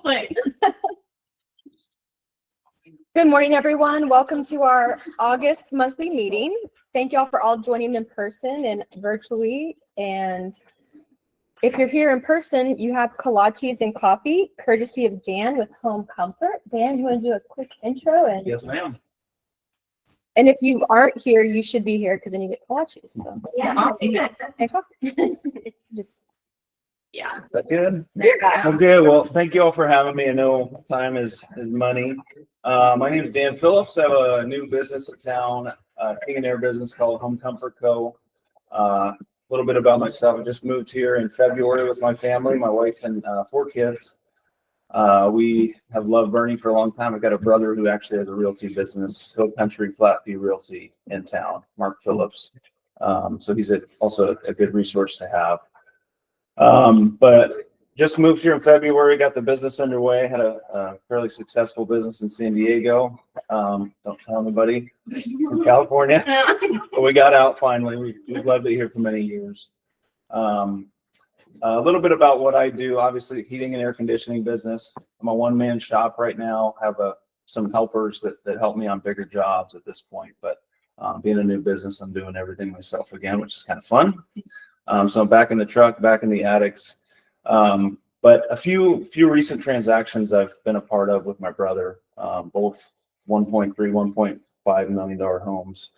Like, Good morning, everyone. Welcome to our August monthly meeting. Thank you all for all joining in person and virtually. And if you're here in person, you have kolaches and coffee, courtesy of Dan with Home Comfort. Dan, you want to do a quick intro? And Yes, ma'am. And if you aren't here, you should be here because then you get kolaches. So yeah. and coffee. Just Yeah. Is that good? Yeah. Well, good. Well, thank you all for having me. I know time is money. My name is Dan Phillips. I have a new business in town, King and Air business called Home Comfort Co. A little bit about myself. I just moved here in February with my family, my wife and 4 kids. We have loved Bernie for a long time. I've got a brother who actually has a realty business, Hill Country Flat Fee Realty in town, Mark Phillips. So he's also a good resource to have. But just moved here in February, got the business underway, had a fairly successful business in San Diego. Don't tell anybody, in California, but we got out finally. We've loved it here for many years. A little bit about what I do, obviously heating and air conditioning business. I'm a one-man shop right now, have some helpers that help me on bigger jobs at this point, but being a new business, I'm doing everything myself again, which is kind of fun. So I'm back in the truck, back in the attics. But a few recent transactions I've been a part of with my brother, both 1.3, $1.5 million homes.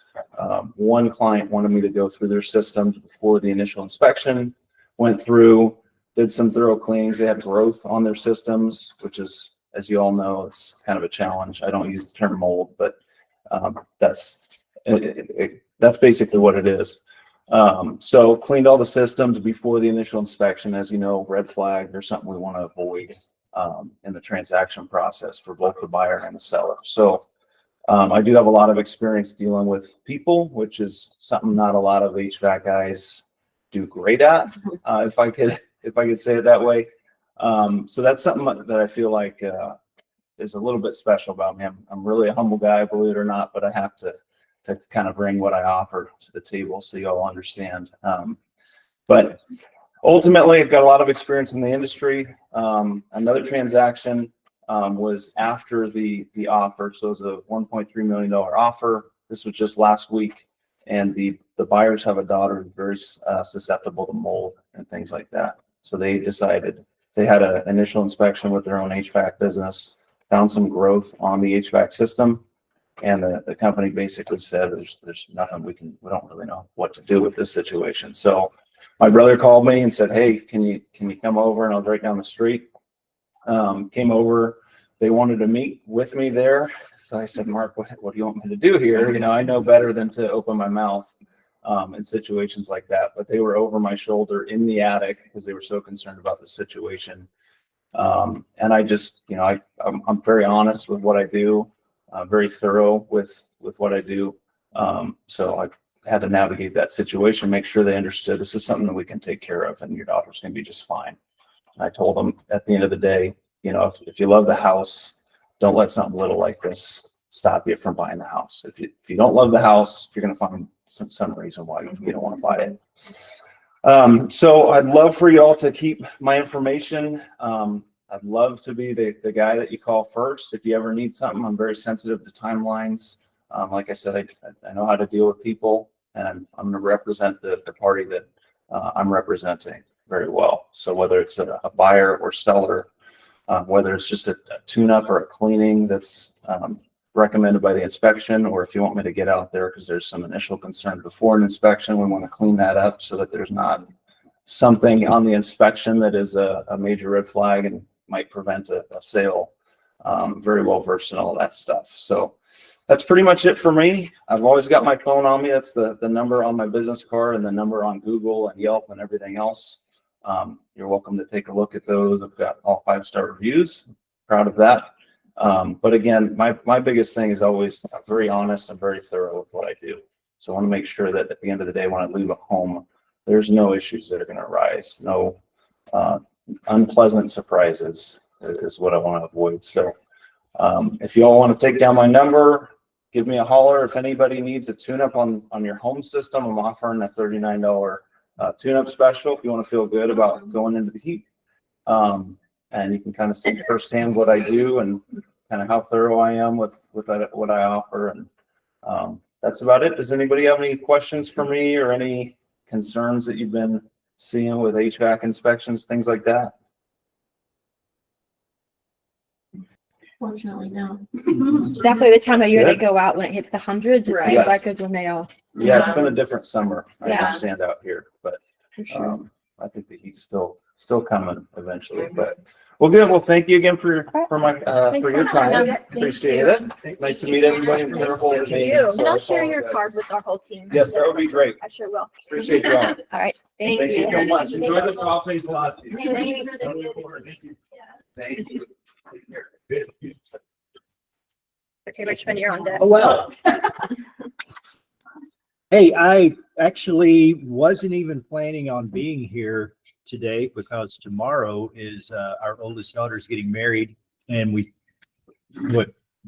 One client wanted me to go through their systems before the initial inspection, went through, did some thorough cleanings. They had growth on their systems, which is, as you all know, it's kind of a challenge. I don't use the term mold, but that's basically what it is. So cleaned all the systems before the initial inspection. As you know, red flag, there's something we want to avoid in the transaction process for both the buyer and the seller. So I do have a lot of experience dealing with people, which is something not a lot of HVAC guys do great at, if I could say it that way. So that's something that I feel like is a little bit special about me. I'm really a humble guy, believe it or not, but I have to kind of bring what I offer to the table so you all understand. But ultimately, I've got a lot of experience in the industry. Another transaction was after the offer. So it was a $1.3 million offer. This was just last week. And the buyers have a daughter who's very susceptible to mold and things like that. So they decided, they had an initial inspection with their own HVAC business, found some growth on the HVAC system. And the company basically said, there's nothing we don't really know what to do with this situation. So my brother called me and said, hey, can you come over? And I was right down the street. Came over. They wanted to meet with me there. So I said, Mark, what do you want me to do here? You know, I know better than to open my mouth in situations like that. But they were over my shoulder in the attic because they were so concerned about the situation. And I just, you know, I'm very honest with what I do. Very thorough with what I do. So I had to navigate that situation, make sure they understood this is something that we can take care of and your daughter's going to be just fine. And I told them at the end of the day, you know, if you love the house, don't let something little like this stop you from buying the house. If you don't love the house, you're going to find some reason why you don't want to buy it. So I'd love for you all to keep my information. I'd love to be the guy that you call first. If you ever need something, I'm very sensitive to timelines. Like I said, I know how to deal with people, and I'm going to represent the party that I'm representing very well. So whether it's a buyer or seller, whether it's just a tune-up or a cleaning that's recommended by the inspection, or if you want me to get out there because there's some initial concern before an inspection, we want to clean that up so that there's not something on the inspection that is a major red flag and might prevent a sale. Very well versed in all that stuff. So that's pretty much it for me. I've always got my phone on me. That's the number on my business card and the number on Google and Yelp and everything else. You're welcome to take a look at those. I've got all 5-star reviews. Proud of that. But again, my biggest thing is always very honest and very thorough with what I do. So I want to make sure that at the end of the day, when I leave a home, there's no issues that are going to arise. No unpleasant surprises is what I want to avoid. So if you all want to take down my number, give me a holler. If anybody needs a tune-up on your home system, I'm offering a $39 tune-up special if you want to feel good about going into the heat. and you can kind of see firsthand what I do and kind of how thorough I am with what I offer. And that's about it. Does anybody have any questions for me or any concerns that you've been seeing with HVAC inspections, things like that? Fortunately, no. Definitely the time of year they Good. go out when it hits the hundreds. It Right. seems Yes. like is when they all. Yeah, it's been a different summer. I Yeah. understand out here, but For sure. I think the heat's still coming eventually. But well, good. Well, thank you again for my Thanks for your so time. much. Appreciate it. Nice to meet everybody in Nice Fairfield. to meet you. And I'll share your card with our whole team. Yes, that would be great. I sure will. Appreciate you all. All right. Thank you so much. Enjoy the coffee. Thank you. Okay, Richmond, you're on deck. Oh, well. Hey, I actually wasn't even planning on being here today because tomorrow is our oldest daughter's getting married, and the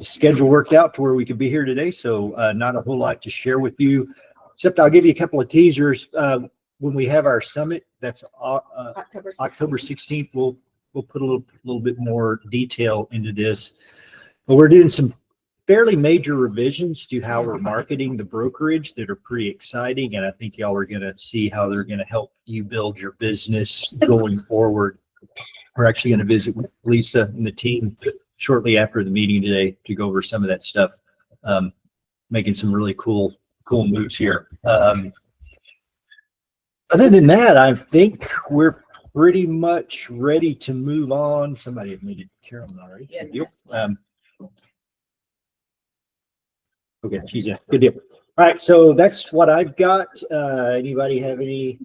schedule worked out to where we could be here today. So not a whole lot to share with you, except I'll give you a couple of teasers. When we have our summit, that's October 16th, we'll put a little bit more detail into this. But we're doing some fairly major revisions to how we're marketing the brokerage that are pretty exciting. And I think y'all are going to see how they're going to help you build your business going forward. We're actually going to visit with Lisa and the team shortly after the meeting today to go over some of that stuff, making some really cool moves here. Other than that, I think we're pretty much ready to move on. Somebody had made it Carolyn already. Yeah. Good deal. Okay, she's a good deal. All right, so that's what I've got. Anybody have any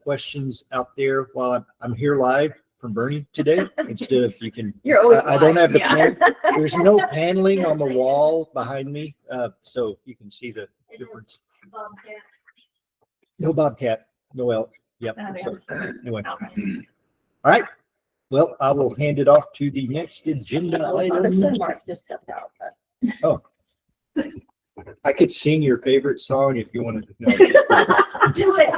questions out there while I'm here live from Bernie today? Instead of you can, You're always. I don't have the yeah. pan. There's no paneling on the wall behind me, so you can see the difference. No bobcat, no elk. Yep. Oh, yeah. So, anyway, all right. Well, I will hand it off to the next agenda Kristen item. Mark just stepped out. Oh. I could sing your favorite song if you wanted to know. Do it.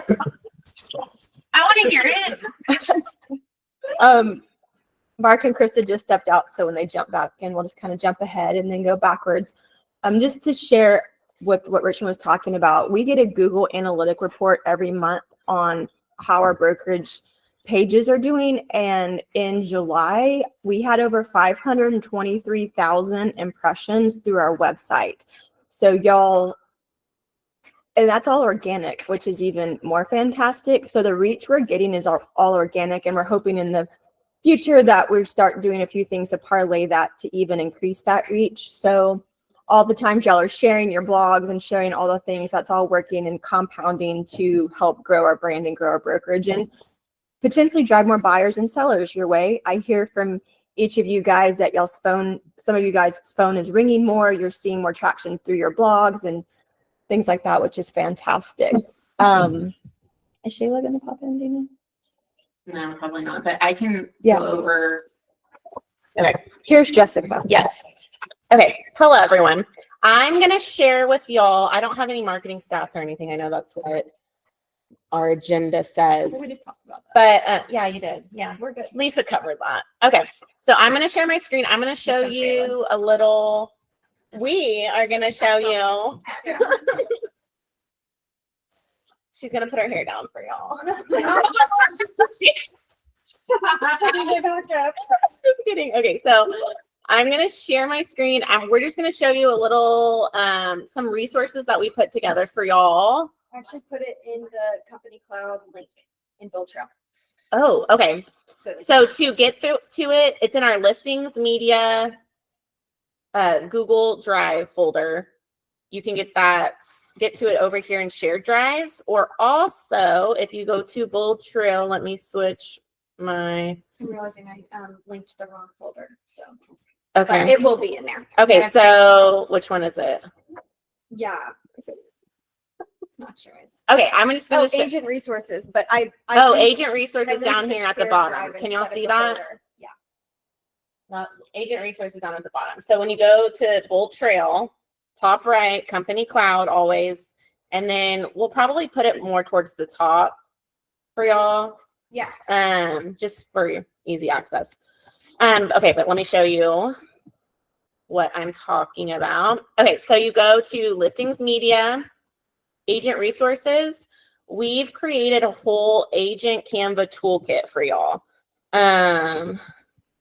I want to hear it. Mark and Krista just stepped out, so when they jump back in, we'll just kind of jump ahead and then go backwards. Just to share with what Richmond was talking about, we get a Google Analytic report every month on how our brokerage pages are doing, and in July we had over 523,000 impressions through our website. So y'all, and that's all organic, which is even more fantastic. So the reach we're getting is all organic, and we're hoping in the future that we start doing a few things to parlay that to even increase that reach. So all the times y'all are sharing your blogs and sharing all the things, that's all working and compounding to help grow our brand and grow our brokerage and potentially drive more buyers and sellers your way. I hear from each of you guys that y'all's phone, some of you guys' phone is ringing more. You're seeing more traction through your blogs and things like that, which is fantastic. Is Shayla going to pop in, do you know? No, probably not. But I can Yeah. go over. Here's Jessica. Yes. Okay. Hello, everyone. I'm going to share with y'all. I don't have any marketing stats or anything. I know that's what our agenda says. We just talked about that. But yeah, you did. Yeah. We're good. Lisa covered that. Okay. So I'm going to share my screen. I'm going to show you a little. We are going to show you. She's going to put her hair down for y'all. Just kidding. Okay. So I'm going to share my screen and we're just going to show you a little, some resources that we put together for y'all. Actually put it in the company cloud link in Build Trail. Oh, okay. So So to get through to it, it's in our listings media Google Drive folder. You can get to it over here in shared drives, or also if you go to Bold Trail, let me switch my. I'm realizing I linked the wrong folder. So Okay. it will be in there. Okay. So which one is it? Yeah. It's not showing. Okay. I'm just going to Agent resources, but I Oh, linked- agent resources I down linked here at the shared bottom. drive Can y'all instead of see the that? folder. Yeah. Agent resources down at the bottom. So when you go to Bold Trail, top right, company cloud always, and then we'll probably put it more towards the top for y'all, Yes. just for easy access. Okay, but let me show you what I'm talking about. Okay, so you go to listings media, agent resources. We've created a whole agent Canva toolkit for y'all.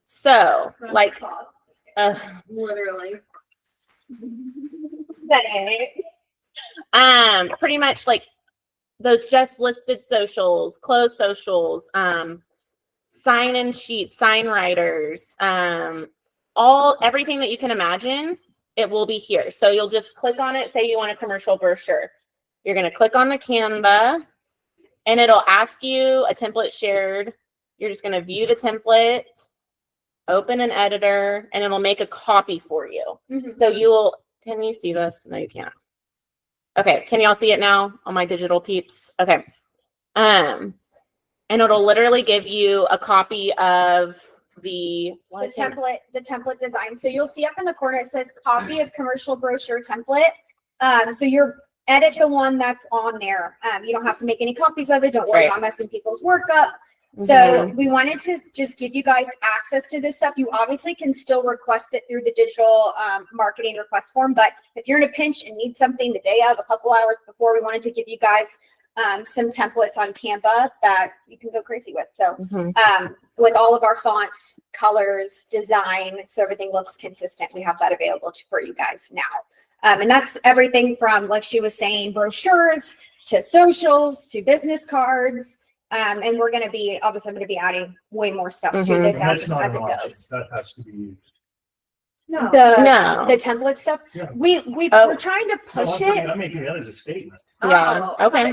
So like, Literally. pretty much like those just listed socials, closed socials, sign in sheets, sign writers, everything that you can imagine, it will be here. So you'll just click on it, say you want a commercial brochure. You're going to click on the Canva and it'll ask you a template shared. You're just going to view the template, open an editor, and it'll make a copy for you. So can you see this? No, you can't. Okay. Can y'all see it now on my digital peeps? Okay. And it'll literally give you a copy of the template design. So you'll see up in the corner, it says copy of commercial brochure template. So you're edit the one that's on there. You don't have to make any copies of it. Don't worry about messing people's work up. So we wanted to just give you guys access to this stuff. You obviously can still request it through the digital marketing request form, but if you're in a pinch and need something the day of, a couple hours before, we wanted to give you guys some templates on Canva that you can go crazy with. So with all of our fonts, colors, design, so everything looks consistent, we have that available for you guys now. And that's everything from, like she was saying, brochures to socials to business cards. And we're going to be, obviously, I'm going to be adding way more stuff to this as it goes. That has to be used. No. No. The template stuff. Yeah. We're trying to push it. I'm making that as a statement. Yeah. Oh, Okay.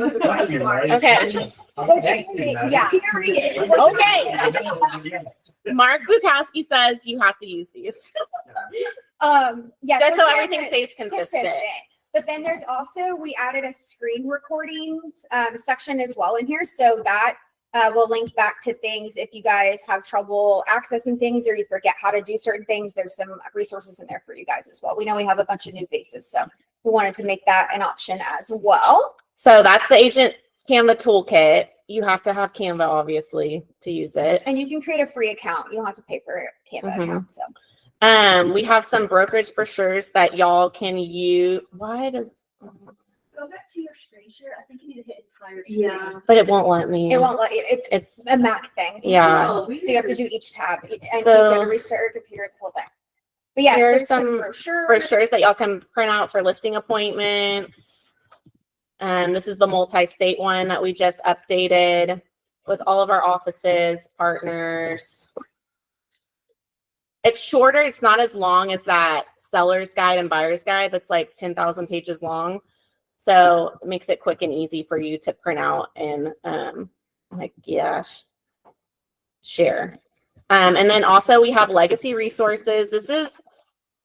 Yeah. Period. Okay. Mark Bukowski says you have to use these. Yeah. Just so we're everything trying to- stays consistent. But then there's also, we added a screen recordings section as well in here. So that will link back to things if you guys have trouble accessing things or you forget how to do certain things. There's some resources in there for you guys as well. We know we have a bunch of new faces, so we wanted to make that an option as well. So that's the agent Canva toolkit. You have to have Canva, obviously, to use it. And you can create a free account. You don't have to pay for a Canva account. So We have some brokerage brochures that y'all can use. Why does Go back to your screen share. I think you need to hit entire screen. Yeah. but it won't let me. it won't let you, it's It's a Mac thing. yeah. Oh, So you have to do each tab and So- you have to restart your computer. It's a whole thing. But yes, Here's there's some some brochures. Brochures that y'all can print out for listing appointments. This is the multi-state one that we just updated with all of our offices, partners. It's shorter. It's not as long as that seller's guide and buyer's guide that's like 10,000 pages long. So it makes it quick and easy for you to print out and share. And then also we have legacy resources. This is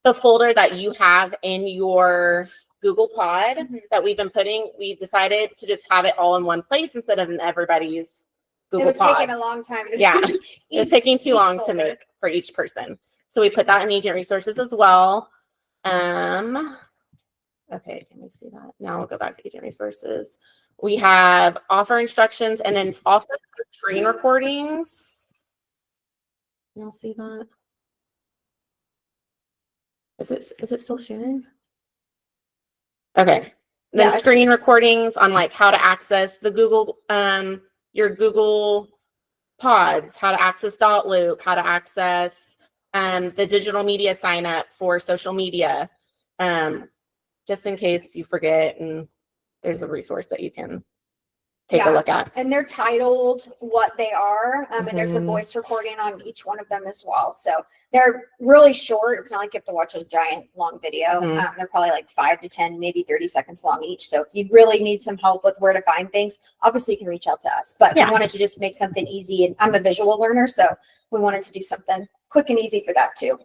the folder that you have in your Google Pod that we've been putting. We decided to just have it all in one place instead of in everybody's It Google was Pod. taking a long time. To Yeah, it was taking too each long to folder. make for each person. So we put that in agent resources as well. Okay, can we see that? Now we'll go back to agent resources. We have offer instructions and then also screen recordings. You'll see that. Is it still sharing? Okay. Then Yeah, screen recordings on like how to access the Google, your Google Pods, how to access Dotloop, how to access the digital media sign up for social media, just in case you forget, and there's a resource that you can take a Yeah. look at. And they're titled what they are. And there's a Mhm. voice recording on each one of them as well. So they're really short. It's not like you have to watch a giant long video. Mhm. They're probably like 5 to 10, maybe 30 seconds long each. So if you really need some help with where to find things, obviously you can reach out to us. But Yeah. we wanted to just make something easy. And I'm a visual learner, so we wanted to do something quick and easy for that too.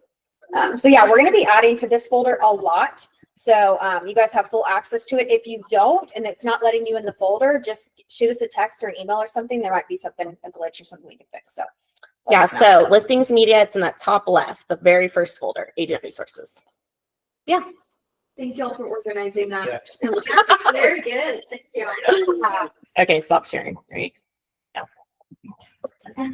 So yeah, we're going to be adding to this folder a lot. So you guys have full access to it. If you don't, and it's not letting you in the folder, just shoot us a text or an email or something. There might be something, a glitch or something we can fix. So let Yeah, us know. so listings media, it's in that top left, the very first folder, agent resources. Thank y'all for organizing that. Very good. Okay, stop sharing, right? Yeah.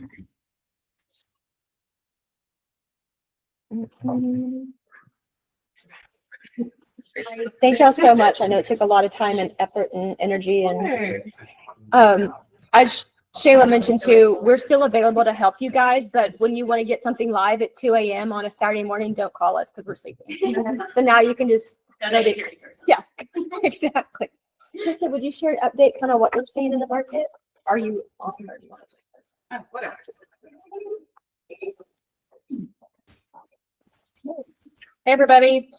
Thank y'all so much. I know it took a lot of time and effort and energy and as Shayla mentioned too, we're still available to help you guys, but when you want to get something live at 2 a.m. on a Saturday morning, don't call us because we're sleeping. So now you can just Donate your resources. Yeah, exactly. Krista, would you share an update kind of what you're seeing in the market? Are you on or do you want to take this? Whatever. Hey, everybody.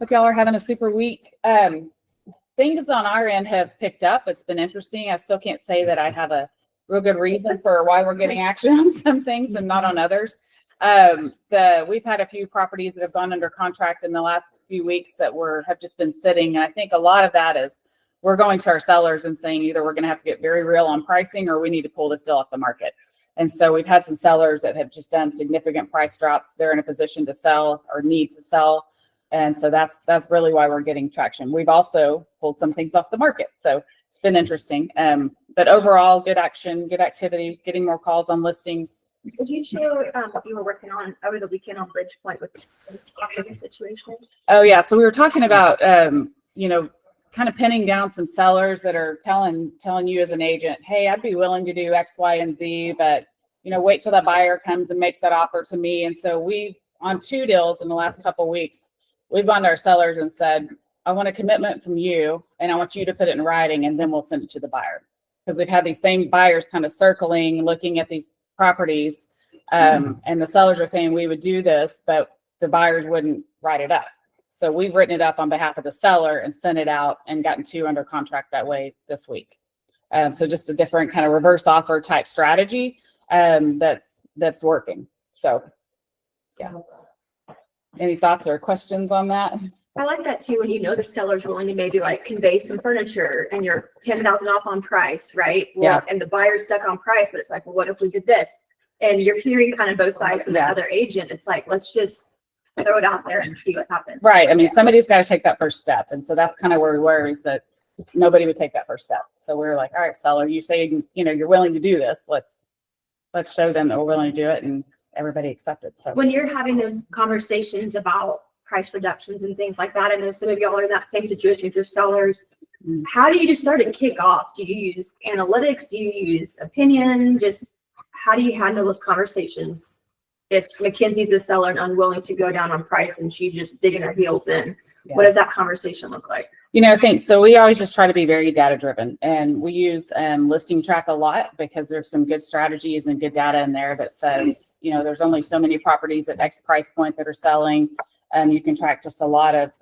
Hope y'all are having a super week. Things on our end have picked up. It's been interesting. I still can't say that I have a real good reason for why we're getting action on some things and not on others. We've had a few properties that have gone under contract in the last few weeks that have just been sitting. And I think a lot of that is we're going to our sellers and saying either we're going to have to get very real on pricing or we need to pull this deal off the market. And so we've had some sellers that have just done significant price drops. They're in a position to sell or need to sell. And so that's really why we're getting traction. We've also pulled some things off the market. So it's been interesting. But overall, good action, good activity, getting more calls on listings. Could you share what you were working on over the weekend on Bridgepoint with the situation? Oh, yeah. So we were talking about, kind of pinning down some sellers that are telling you as an agent, hey, I'd be willing to do X, Y, and Z, but, wait till that buyer comes and makes that offer to me. And so on 2 deals in the last couple of weeks, we've gone to our sellers and said, I want a commitment from you and I want you to put it in writing and then we'll send it to the buyer. Because we've had these same buyers kind of circling, looking at these properties. And the sellers are saying we would do this, but the buyers wouldn't write it up. So we've written it up on behalf of the seller and sent it out and gotten 2 under contract that way this week. So just a different kind of reverse offer type strategy that's working. So, yeah. Any thoughts or questions on that? I like that too, when the seller's willing to maybe like convey some furniture and you're 10,000 off on price, right? Well, Yeah. And the buyer's stuck on price, but it's like, well, what if we did this? And you're hearing kind of both sides from the Yeah. other agent. It's like, let's just throw it out there and see what happens. Right. I mean, somebody's got to take that first step. And so that's kind of where we were, is that nobody would take that first step. So we were like, all right, seller, you say, you're willing to do this. Let's show them that we're willing to do it. And everybody accepted. So When you're having those conversations about price reductions and things like that, I know some of y'all are in that same situation with your sellers. How do you just start to kick off? Do you use analytics? Do you use opinion? Just how do you handle those conversations? If Mackenzie's a seller and unwilling to go down on price and she's just digging her heels in, what does that conversation look like? I think so. We always just try to be very data driven, and we use Listing Track a lot because there's some good strategies and good data in there that says, there's only so many properties at X price point that are selling. You can track just a lot of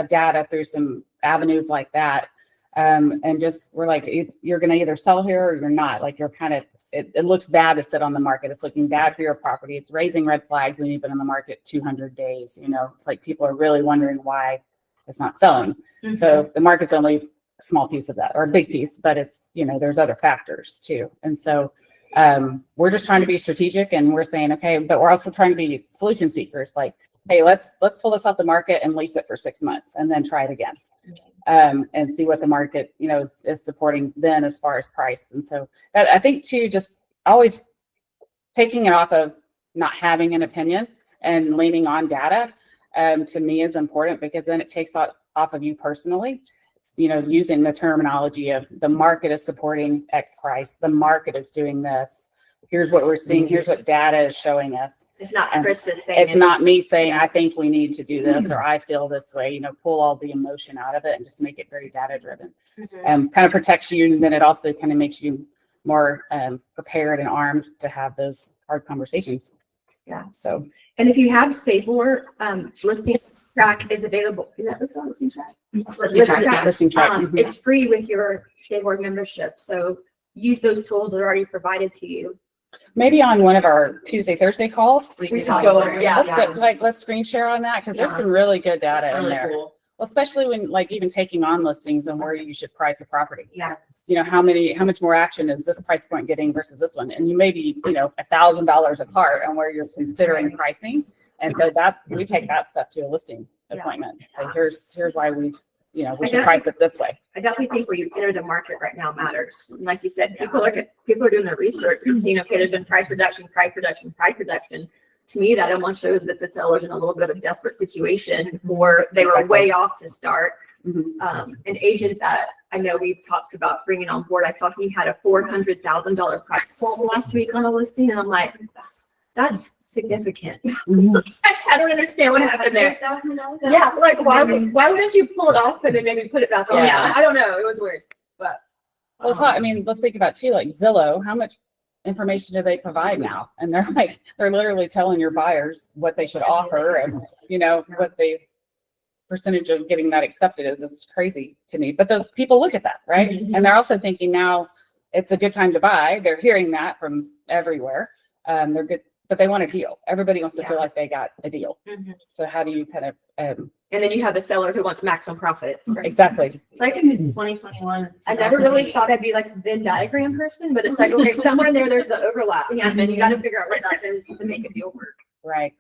data through some avenues like that. And just, we're like, you're going to either sell here or you're not. Like you're kind of, it looks bad to sit on the market. It's looking bad for your property. It's raising red flags when you've been on the market 200 days. It's like people are really wondering why it's not selling. Mm-hmm. So the market's only a small piece of that, or a big piece, but it's, there's other factors too. And so we're just trying to be strategic, and we're saying, okay, but we're also trying to be solution seekers. Like, hey, let's pull this off the market and lease it for 6 months and then try it again. And see what the market, is supporting then as far as price. And so that, I think too, just always taking it off of not having an opinion and leaning on data, to me is important, because then it takes off of you personally. Using the terminology of the market is supporting X price, the market is doing this. Here's what we're seeing. Here's what data is showing us. It's not And Krista saying It's not me saying, I think we need to do this, or I feel this way, pull all the emotion out of it and just make it very data driven. Mhm. Kind of protects you. And then it also kind of makes you more prepared and armed to have those hard conversations. Yeah. So, And if you have Sabor, Listing Track is available. Is that what's on Listing Track? Listing Track, yeah. Listing Track, mhm. It's free with your Sabor membership. So use those tools that are already provided to you. maybe on one of our Tuesday, Thursday calls, We we can can talk go, about it. Yeah, let's screen share on that. Cause there's Yeah. some really good data in Really there. cool. Well, especially when even taking on listings and where you should price a property. Yes. How much more action is this price point getting versus this one? And you may be, $1,000 apart on where you're considering pricing. And so we take that stuff to a listing Yeah. appointment. So here's why we should definitely- price it this way. I definitely think where you enter the market right now matters. And like you said, people are doing their research, okay, there's been price reduction. to me, that almost shows that the seller's in a little bit of a desperate situation, or they were way off to start. Mhm. An agent that I know we've talked about bringing on board, I saw he had a $400,000 price quote last week on a listing, and I'm like, that's significant. I don't understand what happened there. Yeah, like why wouldn't you pull it off and then maybe put it back on? Yeah. I don't know. It was weird, but. Well, it's not, I mean, let's think about too, like Zillow, how much information do they provide now? And they're literally telling your buyers what they should offer and, you know, what the percentage of getting that accepted is. It's crazy to me. But those people look at that, right? Mhm. And they're also thinking now it's a good time to buy. They're hearing that from everywhere. They're good, but they want a deal. Everybody wants to feel like they got a deal. Mhm. So how do you kind of, And then you have the seller who wants maximum profit. exactly. It's like in 2021. I never really thought I'd be like a Venn diagram person, but it's like, okay, somewhere in there's the overlap. Yeah. And then you got to figure out what that is to make a deal work. Right.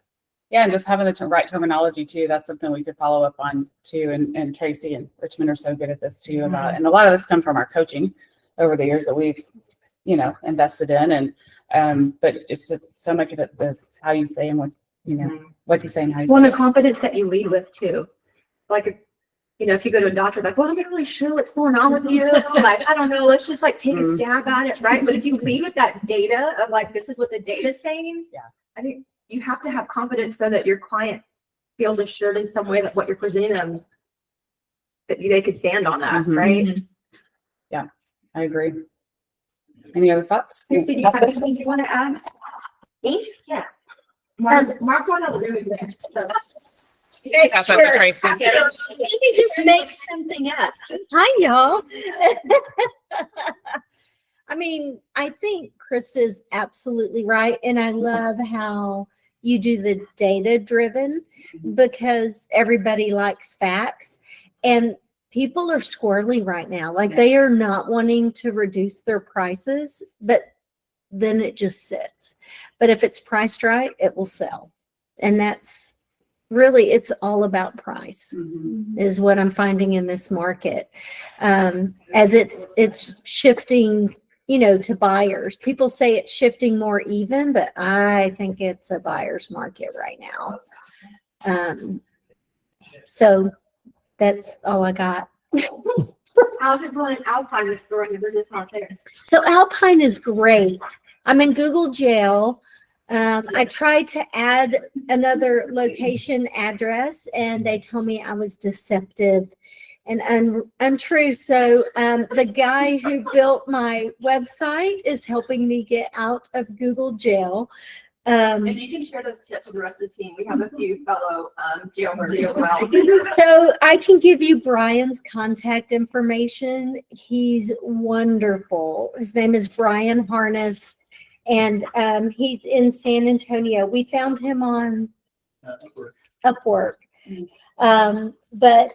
Yeah, and just having the right terminology too. That's something we could follow up on too. And Tracy and Richmond are so good at this too about, and a lot of this come from our coaching over the years that we've, you know, invested in. And but it's just so much of it is how you say and what, you know, what you say and how you Well, say and the it. confidence that you lead with too. Like, you know, if you go to a doctor, like, well, I'm not really sure what's going on with you. Like, I don't know. Let's just like take a Mhm. stab at it, right? But if you lead with that data of like, this is what the data's saying. Yeah. I think you have to have confidence so that your client feels assured in some way that what you're presenting them, that they could stand on that, Mhm. right? I agree. Any other thoughts? Tracy, do you have Process? anything you want to add? Me? Yeah. Mark one of the room there. So. Pass that to Tracy. Let me just make something up. Hi, y'all. I mean, I think Krista's absolutely right. And I love how you do the data driven because everybody likes facts. And people are squirrely right now. Like they are not wanting to reduce their prices, but then it just sits. But if it's priced right, it will sell. And that's really, it's all about price Mhm. is what I'm finding in this market. As it's shifting, you know, to buyers. People say it's shifting more even, but I think it's a buyer's market right now. So that's all I got. How's it going in Alpine with growing your business out there? So Alpine is great. I'm in Google Jail. I tried to add another location address and they told me I was deceptive and untrue. So the guy who built my website is helping me get out of Google Jail. And you can share those tips with the rest of the team. We have a few fellow jailbirds as well. So I can give you Brian's contact information. He's wonderful. His name is Brian Harness, and he's in San Antonio. We found him on Upwork. But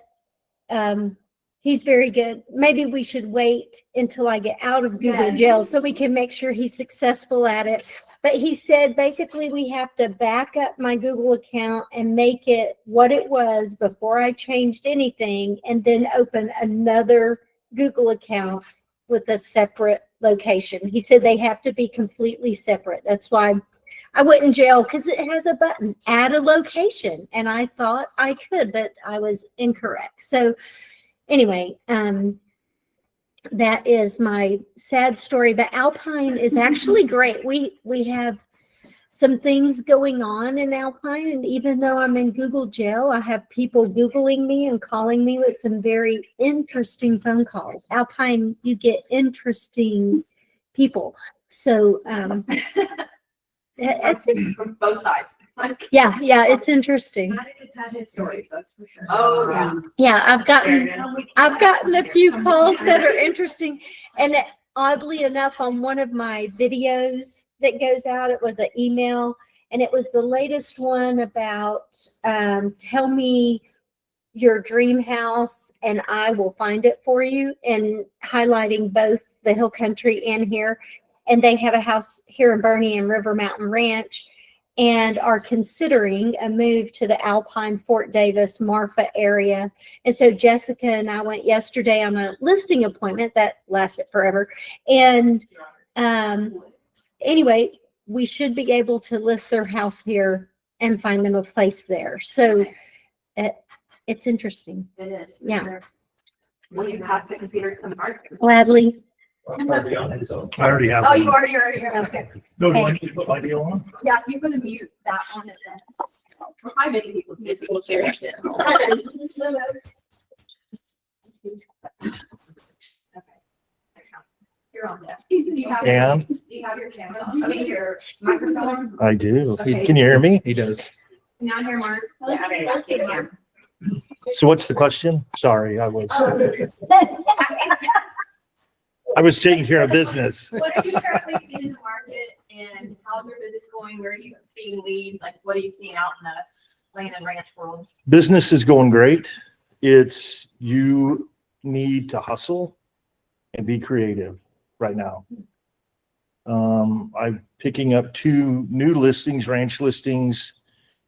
he's very good. Maybe we should wait until I get out of Google Yeah. Jail so we can make sure he's successful at it. But he said basically we have to back up my Google account and make it what it was before I changed anything, and then open another Google account with a separate location. He said they have to be completely separate. That's why I went in jail, because it has a button, add a location. And I thought I could, but I was incorrect. So anyway, that is my sad story, but Alpine is actually great. We have some things going on in Alpine, and even though I'm in Google Jail, I have people Googling me and calling me with some very interesting phone calls. Alpine, you get interesting people. So it's From both sides. yeah, it's interesting. Atticus had his stories, that's for sure. Oh, yeah. Yeah, I've gotten a few calls that are interesting, and oddly enough, on one of my videos that goes out, it was an email, and it was the latest one about tell me your dream house and I will find it for you, and highlighting both the Hill Country and here. And they have a house here in Bernie and River Mountain Ranch, and are considering a move to the Alpine, Fort Davis, Marfa area. And so Jessica and I went yesterday on a listing appointment that lasted forever. And anyway, we should be able to list their house here and find them a place there. So it's interesting. It is. Yeah. When you pass the computer to the market. Gladly. I already have. Oh, you one. already are. Okay. No, do you want me to put my deal on? Yeah, you're gonna mute that one and then. How many people can see what's there? You're on that. Do you have And do you have your camera? I mean, your microphone? I do. Okay. Can you hear me? He does. Now here, Mark. Yeah, okay, yeah, take care. So what's the question? Sorry, I was taking care of business. What are you currently seeing in the market and how's your business going? Where are you seeing leads? Like, what are you seeing out in the land and ranch world? Business is going great. It's, you need to hustle and be creative right now. I'm picking up 2 new listings, ranch listings,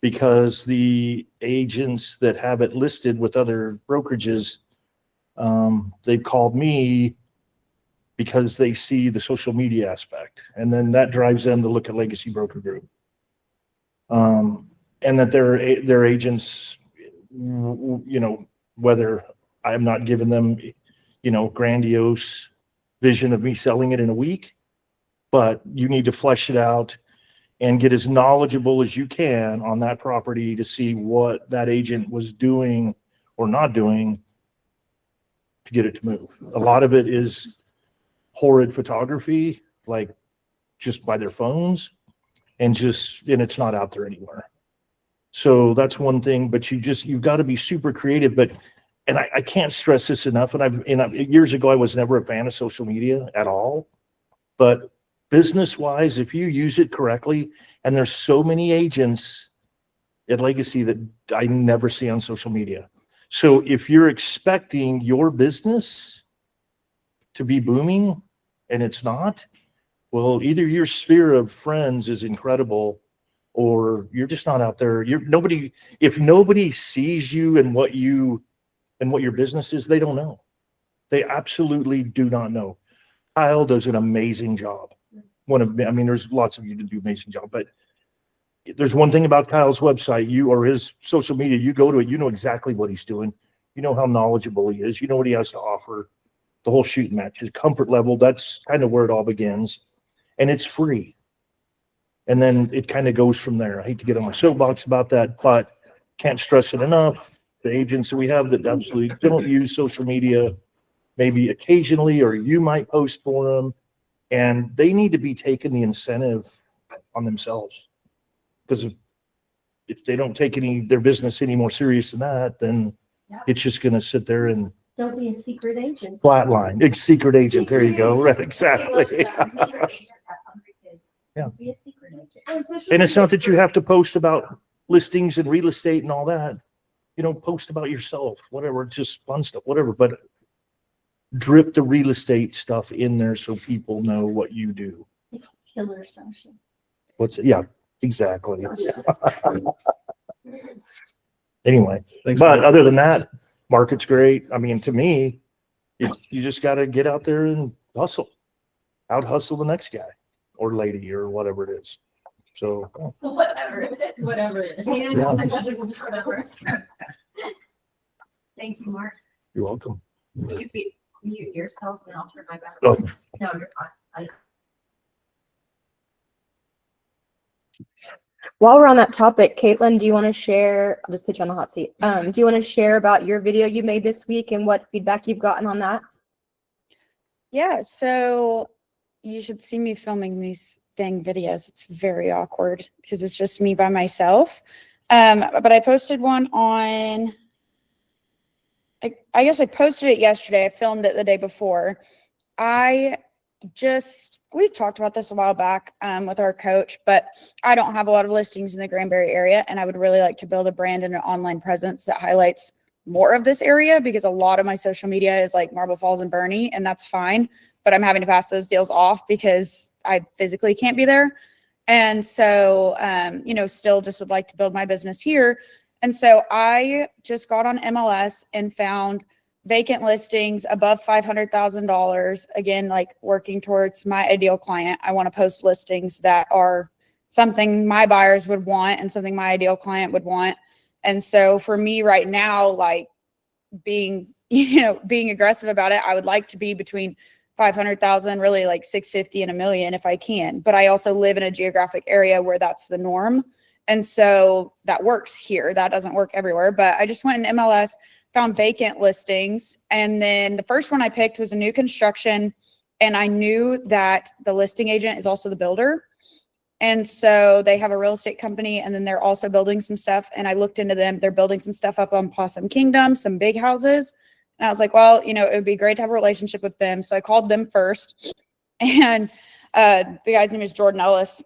because the agents that have it listed with other brokerages, they've called me because they see the social media aspect, and then that drives them to look at Legacy Broker Group. And that their agents, you know, whether I'm not giving them, you know, grandiose vision of me selling it in a week, but you need to flesh it out and get as knowledgeable as you can on that property to see what that agent was doing or not doing to get it to move. A lot of it is horrid photography, like just by their phones, and it's not out there anywhere. So that's one thing, but you've got to be super creative. But, and I can't stress this enough. And years ago, I was never a fan of social media at all, but business wise, if you use it correctly, and there's so many agents at Legacy that I never see on social media. So if you're expecting your business to be booming and it's not, well, either your sphere of friends is incredible or you're just not out there. If nobody sees you and what your business is, they don't know. They absolutely do not know. Kyle does an amazing job. There's lots of you to do amazing job, but there's one thing about Kyle's website, or his social media, you go to it, you know exactly what he's doing. You know how knowledgeable he is. You know what he has to offer, the whole shooting match, his comfort level. That's kind of where it all begins, and it's free. And then it kind of goes from there. I hate to get on my soapbox about that, but can't stress it enough. The agents that we have that absolutely don't use social media, maybe occasionally, or you might post for them, and they need to be taking the incentive on themselves. Because if they don't take their business any more serious than that, then it's just going to sit there and Don't be a secret agent. flatline. It's secret agent. There you go. Right, exactly. Yeah. Be a secret agent. And it's not that you have to post about listings and real estate and all that. You know, post about yourself, whatever, just fun stuff, whatever. But drip the real estate stuff in there so people know what you do. Killer social. Yeah, exactly. Anyway, Thanks, but Mark. other than that, market's great. I mean, to me, you just got to get out there and hustle, out hustle the next guy or lady or whatever it is. So Whatever it is. Whatever it is. Whatever. Thank you, Mark. you're welcome. You mute yourself and I'll turn my back. Oh. No, you're fine. I just. While we're on that topic, Caitlin, do you want to share? I'll just put you on the hot seat. Do you want to share about your video you made this week and what feedback you've gotten on that? Yeah, so you should see me filming these dang videos. It's very awkward because it's just me by myself. But I posted one on, I guess I posted it yesterday. I filmed it the day before. We talked about this a while back with our coach, but I don't have a lot of listings in the Granbury area, and I would really like to build a brand and an online presence that highlights more of this area, because a lot of my social media is like Marble Falls and Bernie, and that's fine, but I'm having to pass those deals off because I physically can't be there. And so, still just would like to build my business here. And so I just got on MLS and found vacant listings above $500,000. Again, like working towards my ideal client. I want to post listings that are something my buyers would want and something my ideal client would want. And so for me right now, like being aggressive about it, I would like to be between 500,000, really like 650 and $1 million if I can. But I also live in a geographic area where that's the norm. And so that works here. That doesn't work everywhere. But I just went in MLS, found vacant listings. And then the first one I picked was a new construction. And I knew that the listing agent is also the builder. And so they have a real estate company, and then they're also building some stuff. And I looked into them. They're building some stuff up on Possum Kingdom, some big houses. And I was like, well, it would be great to have a relationship with them. So I called them first. And the guy's name is Jordan Ellis.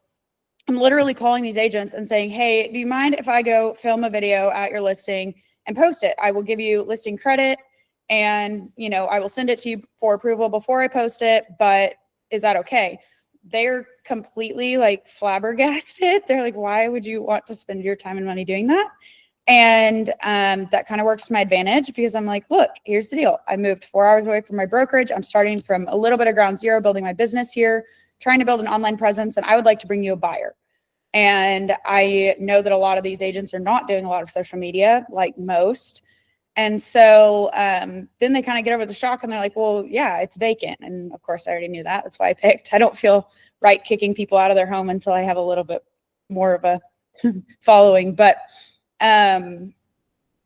I'm literally calling these agents and saying, hey, do you mind if I go film a video at your listing and post it? I will give you listing credit, and, I will send it to you for approval before I post it. But is that okay? They're completely like flabbergasted. They're like, why would you want to spend your time and money doing that? And that kind of works to my advantage, because I'm like, look, here's the deal. I moved 4 hours away from my brokerage. I'm starting from a little bit of ground zero, building my business here, trying to build an online presence, and I would like to bring you a buyer. And I know that a lot of these agents are not doing a lot of social media like most. And so then they kind of get over the shock and they're like, well, yeah, it's vacant. And of course I already knew that. That's why I picked. I don't feel right kicking people out of their home until I have a little bit more of a following. But then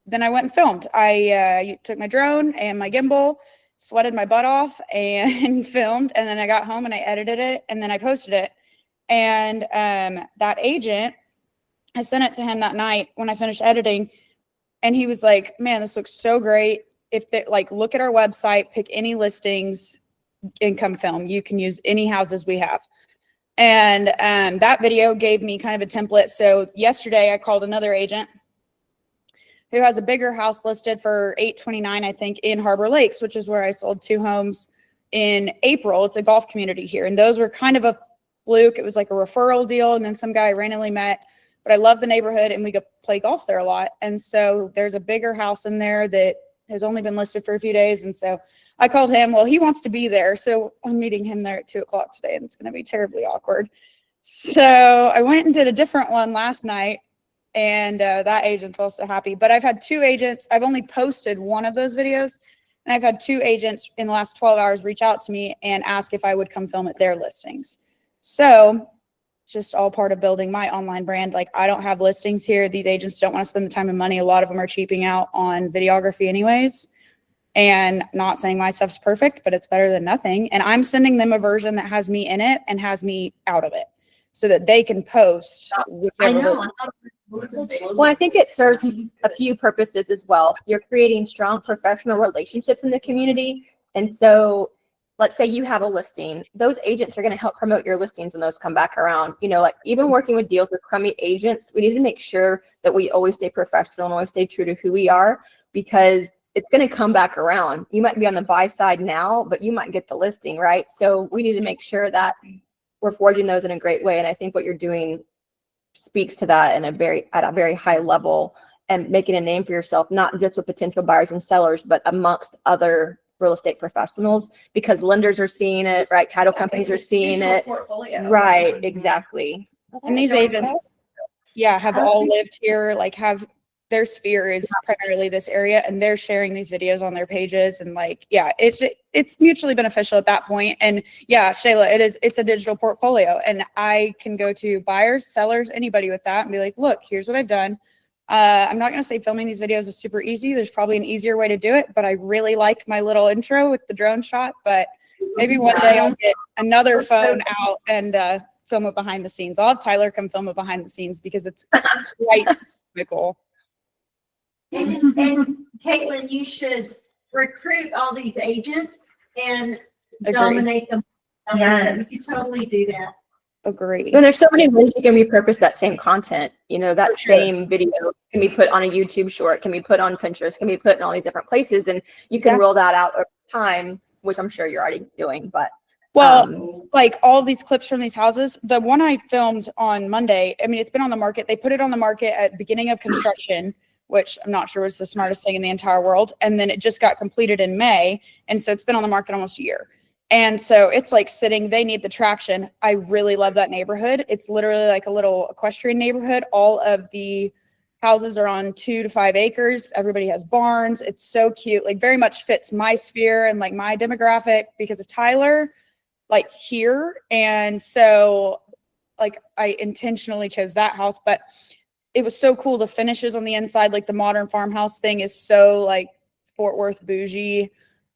I went and filmed. I took my drone and my gimbal, sweated my butt off and filmed. And then I got home and I edited it and then I posted it. And that agent, I sent it to him that night when I finished editing. And he was like, man, this looks so great. If they look at our website, pick any listings and come film. You can use any houses we have. And that video gave me kind of a template. So yesterday I called another agent who has a bigger house listed for $829, I think, in Harbor Lakes, which is where I sold 2 homes in April. It's a golf community here. And those were kind of a fluke. It was like a referral deal. And then some guy I randomly met. But I love the neighborhood and we go play golf there a lot. And so there's a bigger house in there that has only been listed for a few days. And so I called him. Well, he wants to be there. So I'm meeting him there at 2:00 today, and it's going to be terribly awkward. So I went and did a different one last night, and that agent's also happy. But I've had 2 agents. I've only posted one of those videos, and I've had 2 agents in the last 12 hours reach out to me and ask if I would come film at their listings. So just all part of building my online brand. Like, I don't have listings here. These agents don't want to spend the time and money. A lot of them are cheaping out on videography anyways. And not saying my stuff's perfect, but it's better than nothing. And I'm sending them a version that has me in it and has me out of it so that they can post. I know. Well, I think it serves a few purposes as well. You're creating strong professional relationships in the community. And so let's say you have a listing, those agents are going to help promote your listings when those come back around. Even working with deals with crummy agents, we need to make sure that we always stay professional and always stay true to who we are, because it's going to come back around. You might be on the buy side now, but you might get the listing, right? So we need to make sure that we're forging those in a great way. And I think what you're doing speaks to that at a very high level, and making a name for yourself, not just with potential buyers and sellers, but amongst other real estate professionals, because lenders are seeing it, right? Title companies are seeing it. Right, exactly. And these agents, have all lived here, have their sphere is primarily this area, and they're sharing these videos on their pages. And it's mutually beneficial at that point. And Shayla, it's a digital portfolio, and I can go to buyers, sellers, anybody with that and be like, look, here's what I've done. I'm not going to say filming these videos is super easy. There's probably an easier way to do it, but I really like my little intro with the drone shot. But maybe one day I'll get another phone out and film it behind the scenes. I'll have Tyler come film it behind the scenes, because it's quite cool. And Caitlin, you should recruit all these agents and dominate them. Yes. You can totally do that. Agree. And there's so many ways you can repurpose that same content. That same video can be put on a YouTube short, can be put on Pinterest, can be put in all these different places, and you can roll that out over time, which I'm sure you're already doing. But all these clips from these houses, the one I filmed on Monday, it's been on the market. They put it on the market at beginning of construction. which I'm not sure was the smartest thing in the entire world. And then it just got completed in May. And so it's been on the market almost a year. And so it's like sitting, they need the traction. I really love that neighborhood. It's literally like a little equestrian neighborhood. All of the houses are on 2 to 5 acres. Everybody has barns. It's so cute. Like very much fits my sphere and like my demographic because of Tyler, like here. And so like I intentionally chose that house, but it was so cool. The finishes on the inside, like the modern farmhouse thing is so like Fort Worth bougie.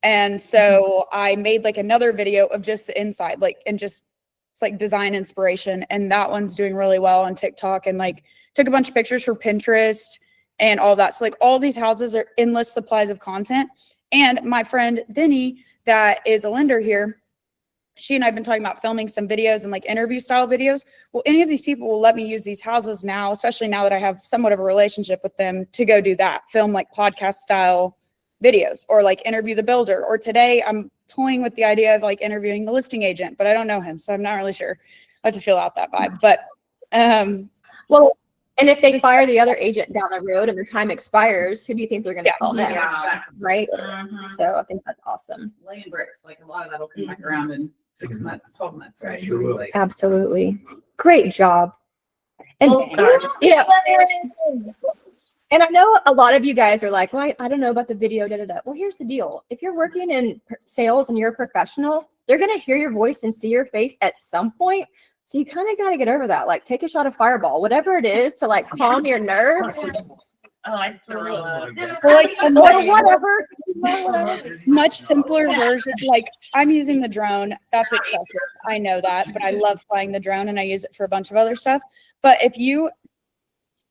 And so I made like another video of just the inside, like, and just it's like design inspiration. And that one's doing really well on TikTok, and like took a bunch of pictures for Pinterest and all that. So like all these houses are endless supplies of content. And my friend Denny, that is a lender here, she and I have been talking about filming some videos and like interview style videos. Well, any of these people will let me use these houses now, especially now that I have somewhat of a relationship with them, to go do that, film like podcast style videos or like interview the builder. Or today I'm toying with the idea of like interviewing the listing agent, but I don't know him. So I'm not really sure. I have to feel out that vibe. But Well, and if they fire the other agent down the road and their time expires, who do you think they're going to call next? Yeah. Right. Mhm. So I think that's awesome. Laying bricks, like a lot of that'll come back around in 6 months, 12 months, right? Sure will. Like, Absolutely. Great job. And Oh, sorry. yeah. And I know a lot of you guys are like, well, I don't know about the video, Well, here's the deal. If you're working in sales and you're a professional, they're going to hear your voice and see your face at some point. So you kind of got to get over that. Like take a shot of Fireball, whatever it is to like calm your nerves. Oh, I threw up. or like a Or much, whatever. much simpler version. Like I'm using the drone. That's excessive. I know that, but I love flying the drone and I use it for a bunch of other stuff. But if you,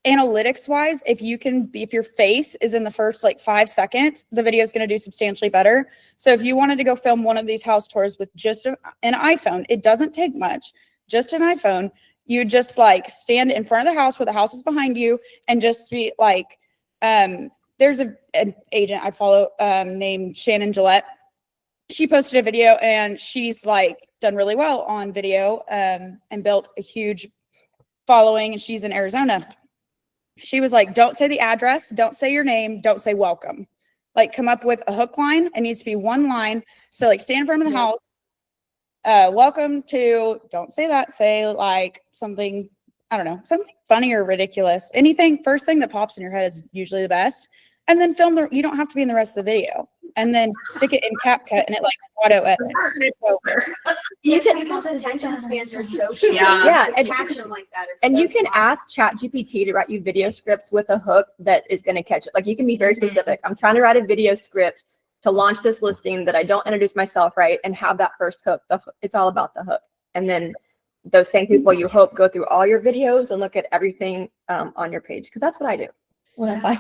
analytics wise, if your face is in the first like 5 seconds, the video is going to do substantially better. So if you wanted to go film one of these house tours with just an iPhone, it doesn't take much, just an iPhone. You just like stand in front of the house where the house is behind you and just be like, there's an agent I follow named Shannon Gillette. She posted a video and she's like done really well on video and built a huge following, and she's in Arizona. She was like, don't say the address, don't say your name, don't say welcome. Like come up with a hook line. It needs to be one line. So like stand in front of the house. Welcome to, don't say that, say like something, I don't know, something funny or ridiculous. Anything, first thing that pops in your head is usually the best. And then you don't have to be in the rest of the video. And then stick it in CapCut and it like auto edits. So, You can, people's attention spans are so short. Yeah, and- Caption like that is And so you can smart. ask ChatGPT to write you video scripts with a hook that is going to catch it. Like you can be very specific. I'm trying to write a video script to launch this listing that I don't introduce myself right and have that first hook. It's all about the hook. And then those same people you hope go through all your videos and look at everything on your page. Because that's what I do. When I find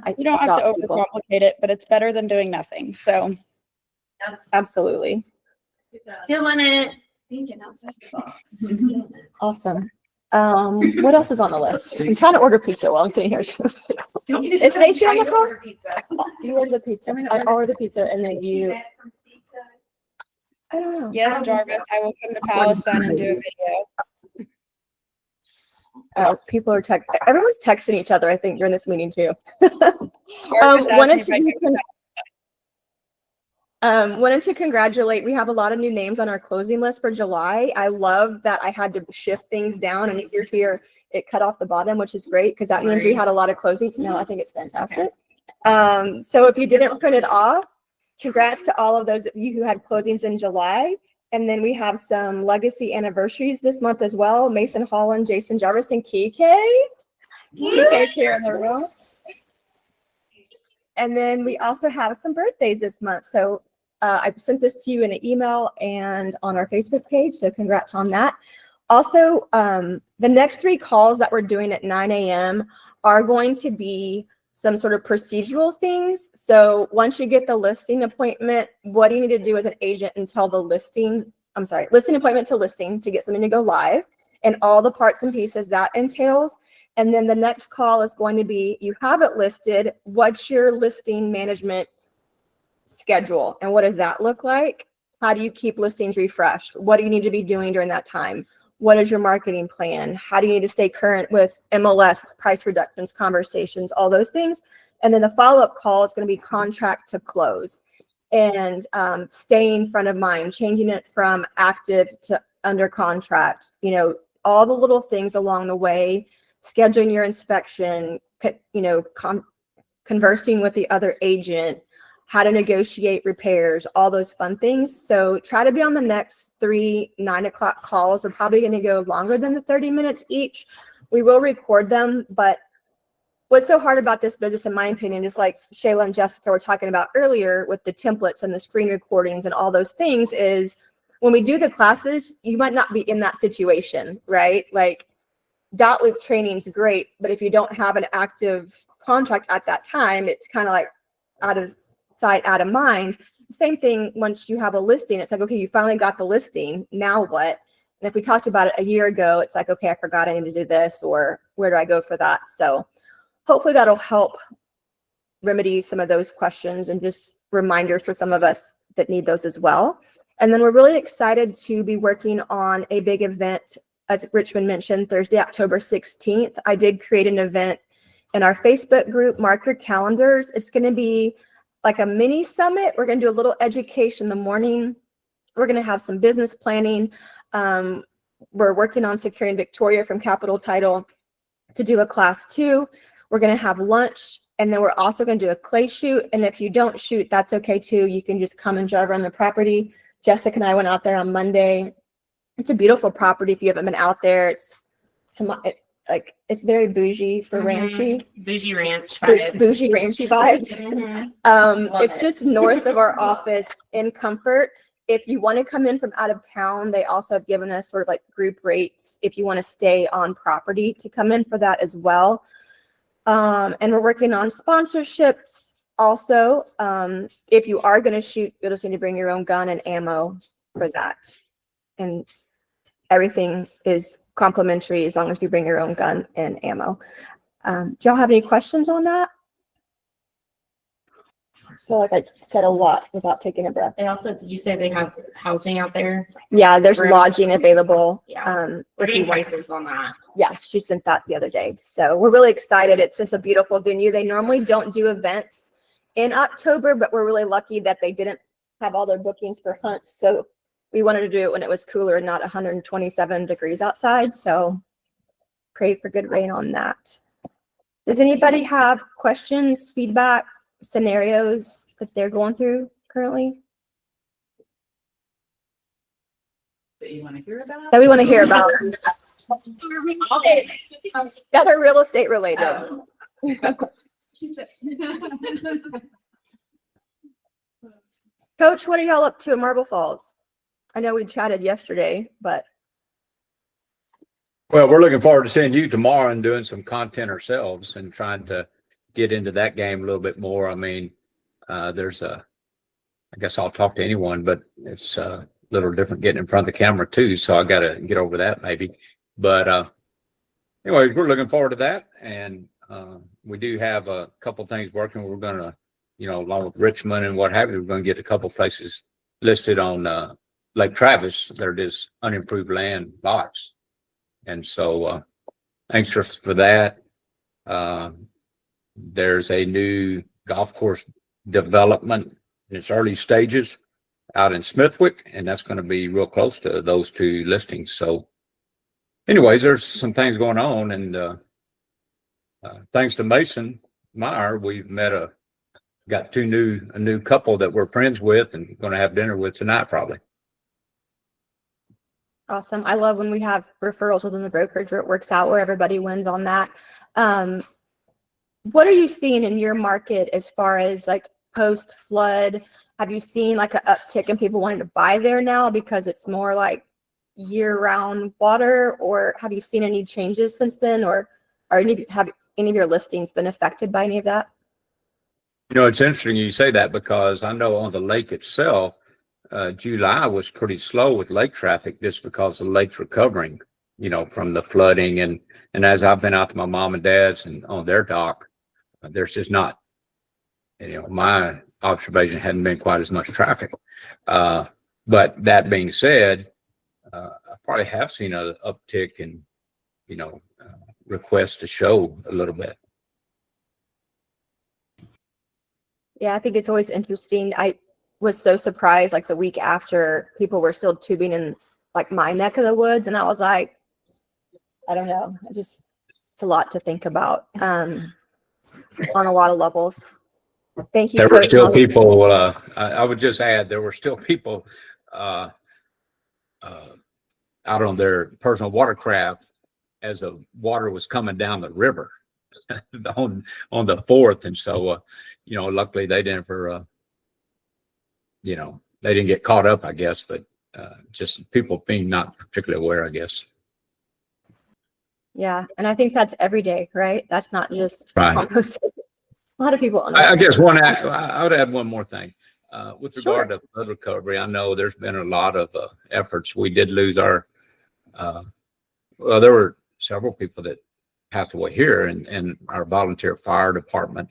I you don't have to stop people. overcomplicate it, but it's better than doing nothing. So Absolutely. Killing it. Thinking outside the box. Just killing it. Awesome. What else is on the list? I'm trying to order pizza while I'm sitting here. Don't you Is just Stacy on try the to phone? order pizza? You order the pizza. I order the pizza and then See you, that from Cisa? I don't know. yes, don't think Jarvis, so. I will come to Palestine and do a video. Oh, people are everyone's texting each other, I think, during this meeting too. Jarvis asked Wanted me if I could wanted to congratulate. We have a lot of new names on our closing list for July. I love that I had to shift things down, and if you're here, it cut off the bottom, which is great because that means we had a lot of closings. No, I think it's fantastic. So if you didn't print it off, congrats to all of those of you who had closings in July. And then we have some legacy anniversaries this month as well. Mason Holland, Jason Jarvis, and Kike. Kike's here in the room. And then we also have some birthdays this month. So I sent this to you in an email and on our Facebook page. So congrats on that. Also, the next 3 calls that we're doing at 9 a.m. are going to be some sort of procedural things. So once you get the listing appointment, what do you need to do as an agent until the listing appointment to listing to get something to go live and all the parts and pieces that entails. And then the next call is going to be, you have it listed, what's your listing management schedule? And what does that look like? How do you keep listings refreshed? What do you need to be doing during that time? What is your marketing plan? How do you need to stay current with MLS, price reductions, conversations, all those things? And then the follow-up call is going to be contract to close, and staying front of mind, changing it from active to under contract, you know, all the little things along the way, scheduling your inspection, you know, conversing with the other agent, how to negotiate repairs, all those fun things. So try to be on the next 3 9 o'clock calls. Are probably going to go longer than the 30 minutes each. We will record them, but what's so hard about this business, in my opinion, is like Shayla and Jessica were talking about earlier with the templates and the screen recordings and all those things, is when we do the classes, you might not be in that situation, right? Like dot loop training is great, but if you don't have an active contract at that time, it's kind of like out of sight, out of mind. Same thing once you have a listing, it's like, okay, you finally got the listing, now what? And if we talked about it a year ago, it's like, okay, I forgot I need to do this, or where do I go for that? So hopefully that'll help remedy some of those questions and just reminders for some of us that need those as well. And then we're really excited to be working on a big event, as Richmond mentioned, Thursday, October 16th. I did create an event in our Facebook group, mark your calendars. It's going to be like a mini summit. We're going to do a little education in the morning. We're going to have some business planning. We're working on securing Victoria from Capital Title to do a class 2. We're going to have lunch, and then we're also going to do a clay shoot. And if you don't shoot, that's okay too. You can just come and drive around the property. Jessica and I went out there on Monday. It's a beautiful property. If you haven't been out there, it's very bougie for ranchy. Bougie ranch vibes. Bougie ranchy vibes. Love It's it. just north of our office in Comfort. If you want to come in from out of town, they also have given us sort of like group rates if you want to stay on property to come in for that as well. And we're working on sponsorships also. If you are going to shoot, you'll just need to bring your own gun and ammo for that. And everything is complimentary as long as you bring your own gun and ammo. Do y'all have any questions on that? I feel like I said a lot without taking a breath. They also, did you say they have housing out there? Yeah, there's Rooms. lodging available. Yeah. We're If you getting want. prices on that. Yeah, she sent that the other day. So we're really excited. It's just a beautiful venue. They normally don't do events in October, but we're really lucky that they didn't have all their bookings for hunts. So we wanted to do it when it was cooler and not 127 degrees outside. So pray for good rain on that. Does anybody have questions, feedback, scenarios that they're going through currently That you want to hear about? that we want to hear about that are real estate related? She said. Coach, what are y'all up to in Marble Falls? I know we chatted yesterday, but Well, we're looking forward to seeing you tomorrow and doing some content ourselves and trying to get into that game a little bit more. I mean, I guess I'll talk to anyone, but it's a little different getting in front of the camera too. So I got to get over that maybe. But anyways, we're looking forward to that. And we do have a couple things working. We're going to, along with Richmond and what have you, we're going to get a couple places listed on Lake Travis. They're just unimproved land lots. And so anxious for that. There's a new golf course development in its early stages out in Smithwick, and that's going to be real close to those 2 listings. So anyways, there's some things going on, and thanks to Mason Meyer, we've got a new couple that we're friends with and going to have dinner with tonight probably. awesome. I love when we have referrals within the brokerage where it works out, where everybody wins on that. What are you seeing in your market as far as like post flood? Have you seen like an uptick in people wanting to buy there now because it's more like year round water, or have you seen any changes since then, or have any of your listings been affected by any of that? It's interesting you say that because I know on the lake itself, July was pretty slow with lake traffic just because the lake's recovering, from the flooding. And as I've been out to my mom and dad's and on their dock, there's just not, my observation hadn't been quite as much traffic. But that being said, a probably have seen an uptick in, requests to show a little bit. Yeah, I think it's always interesting. I was so surprised, like the week after, people were still tubing in like my neck of the woods, and I was like, I don't know. It's a lot to think about on a lot of levels. Thank you. There were Coach still Moss. people, I would just add, there were still people out on their personal watercraft as the water was coming down the river on the 4th. And so, luckily they didn't they didn't get caught up, I guess, but just people being not particularly aware, I guess. Yeah, and I think that's every day, right? That's not just Right. composting. A lot of people. I guess I would add one more thing. With regard to flood recovery, I know there's been a lot of efforts. We did lose our, there were several people that passed away here, and our volunteer fire department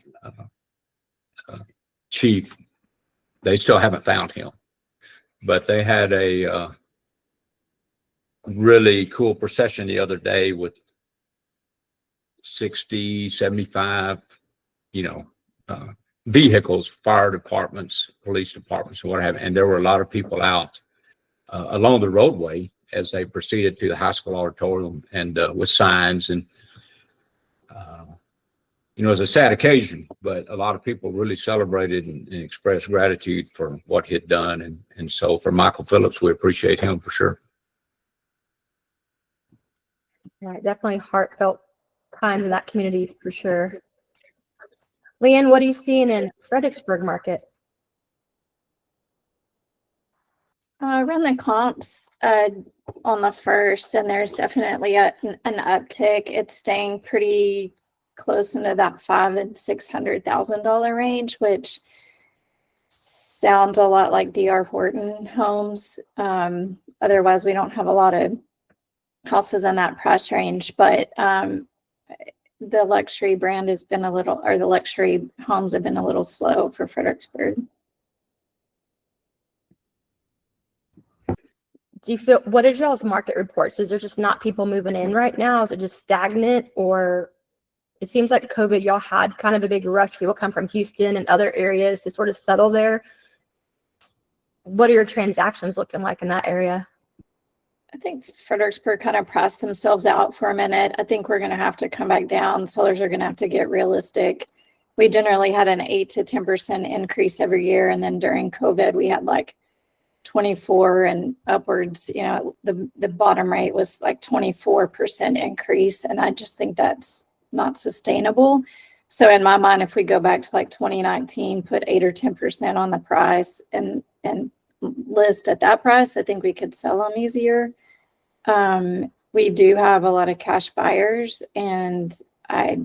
chief, they still haven't found him. But they had a really cool procession the other day with 60, 75, vehicles, fire departments, police departments, and what have you. And there were a lot of people out along the roadway as they proceeded to the high school auditorium, and with signs. And it was a sad occasion, but a lot of people really celebrated and expressed gratitude for what he had done. And so for Michael Phillips, we appreciate him for sure. Yeah, definitely heartfelt times in that community for sure. Leanne, what are you seeing in Fredericksburg Market? Run the comps on the 1st, and there's definitely an uptick. It's staying pretty close into that $500,000 and $600,000 range, which sounds a lot like D.R. Horton homes. Otherwise, we don't have a lot of houses in that price range, but the luxury brand has been the luxury homes have been a little slow for Fredericksburg. Do you feel, what is y'all's market reports? Is there just not people moving in right now? Is it just stagnant? Or it seems like COVID, y'all had kind of a big rush. People come from Houston and other areas to sort of settle there. What are your transactions looking like in that area? I think Fredericksburg kind of priced themselves out for a minute. I think we're going to have to come back down. Sellers are going to have to get realistic. We generally had an 8 to 10% increase every year. And then during COVID, we had like 24 and upwards. The bottom rate was like 24% increase. And I just think that's not sustainable. So in my mind, if we go back to like 2019, put 8 or 10% on the price and list at that price, I think we could sell them easier. We do have a lot of cash buyers, and I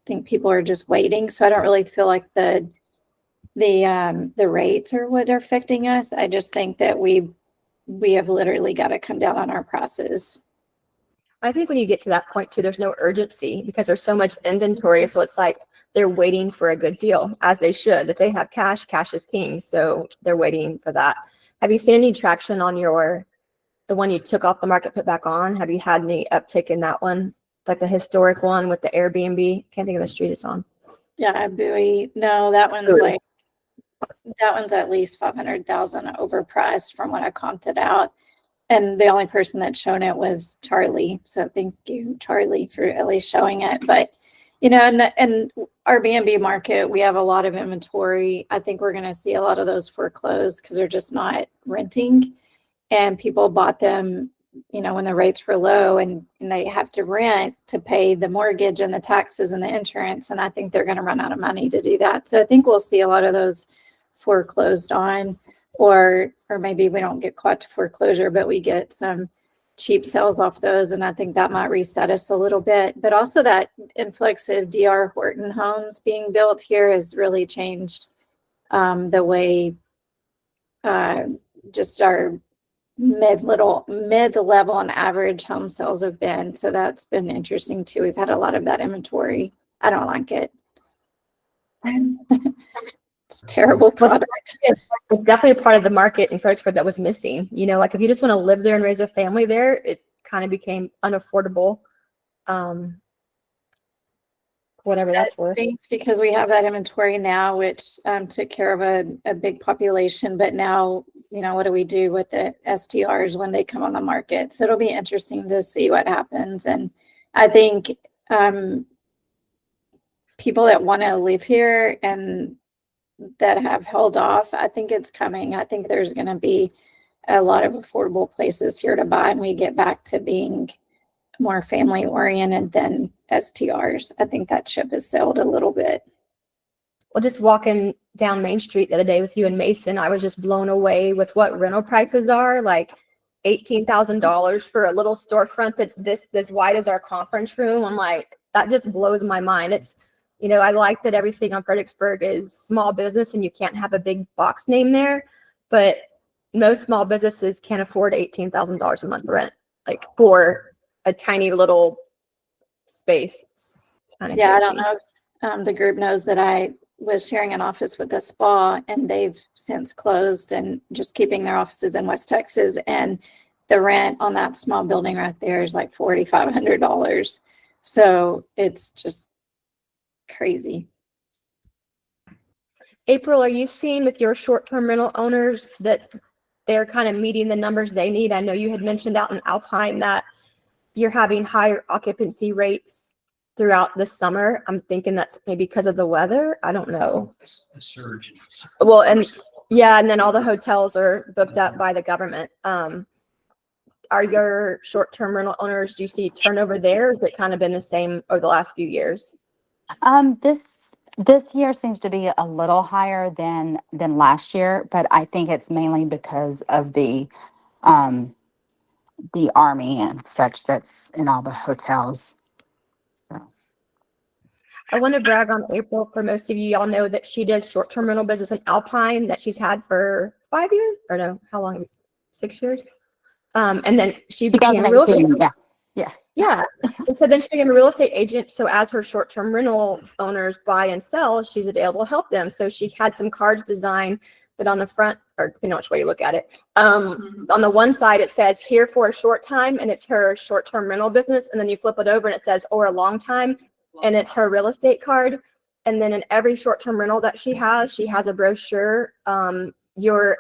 think people are just waiting. So I don't really feel like the rates are what are affecting us. I just think that we have literally got to come down on our prices. I think when you get to that point too, there's no urgency because there's so much inventory. So it's like they're waiting for a good deal, as they should. If they have cash, cash is king. So they're waiting for that. Have you seen any traction on the one you took off the market, put back on? Have you had any uptick in that one? Like the historic one with the Airbnb? Can't think of the street it's on. Yeah, Bowie. No, that one's Bowie. that one's at least 500,000 overpriced from what I comped it out. And the only person that's shown it was Charlie. So thank you, Charlie, for at least showing it. But, in our Airbnb market, we have a lot of inventory. I think we're going to see a lot of those foreclosed because they're just not renting. And people bought them, when the rates were low, and they have to rent to pay the mortgage and the taxes and the insurance. And I think they're going to run out of money to do that. So I think we'll see a lot of those foreclosed on, or maybe we don't get caught to foreclosure, but we get some cheap sales off those. And I think that might reset us a little bit. But also that influx of D.R. Horton homes being built here has really changed the way just our mid-level and average home sales have been. So that's been interesting too. We've had a lot of that inventory. I don't like it. It's a terrible product. It's definitely a part of the market in Fredericksburg that was missing. You know, like if you just want to live there and raise a family there, it kind of became unaffordable. Whatever that's That worth. stinks because we have that inventory now, which took care of a big population. But now, you know, what do we do with the STRs when they come on the market? So it'll be interesting to see what happens. And I think people that want to live here and that have held off, I think it's coming. I think there's going to be a lot of affordable places here to buy, and we get back to being more family oriented than STRs. I think that ship has sailed a little bit. Well, just walking down Main Street the other day with you and Mason, I was just blown away with what rental prices are. Like $18,000 for a little storefront that's this wide as our conference room. I'm like, that just blows my mind. It's, you know, I like that everything on Fredericksburg is small business and you can't have a big box name there, but most small businesses can't afford $18,000 a month rent, like for a tiny little space. It's kind of Yeah, I crazy. don't know if the group knows that I was sharing an office with a spa, and they've since closed and just keeping their offices in West Texas. And the rent on that small building right there is like $4,500. So it's just crazy. April, are you seeing with your short-term rental owners that they're kind of meeting the numbers they need? I know you had mentioned out in Alpine that you're having higher occupancy rates throughout the summer. I'm thinking that's maybe because of the weather. I don't know. A surge. Well, and yeah, and then all the hotels are booked up by the government. Are your short-term rental owners, do you see turnover there? Has it kind of been the same over the last few years? This year seems to be a little higher than last year, but I think it's mainly because of the Army and such that's in all the hotels. So I want to brag on April. For most of you, y'all know that she does short-term rental business in Alpine that she's had for 5 years, or no, how long? 6 years. And then she became a real estate. 2019, Yeah. And so then she became a real estate agent. So as her short-term rental owners buy and sell, she's available to help them. So she had some cards designed that on the front, or you know which way you look at it. On the one side, it says here for a short time, and it's her short-term rental business. And then you flip it over and it says, or a long time, and it's her real estate card. And then in every short-term rental that she has a brochure. Your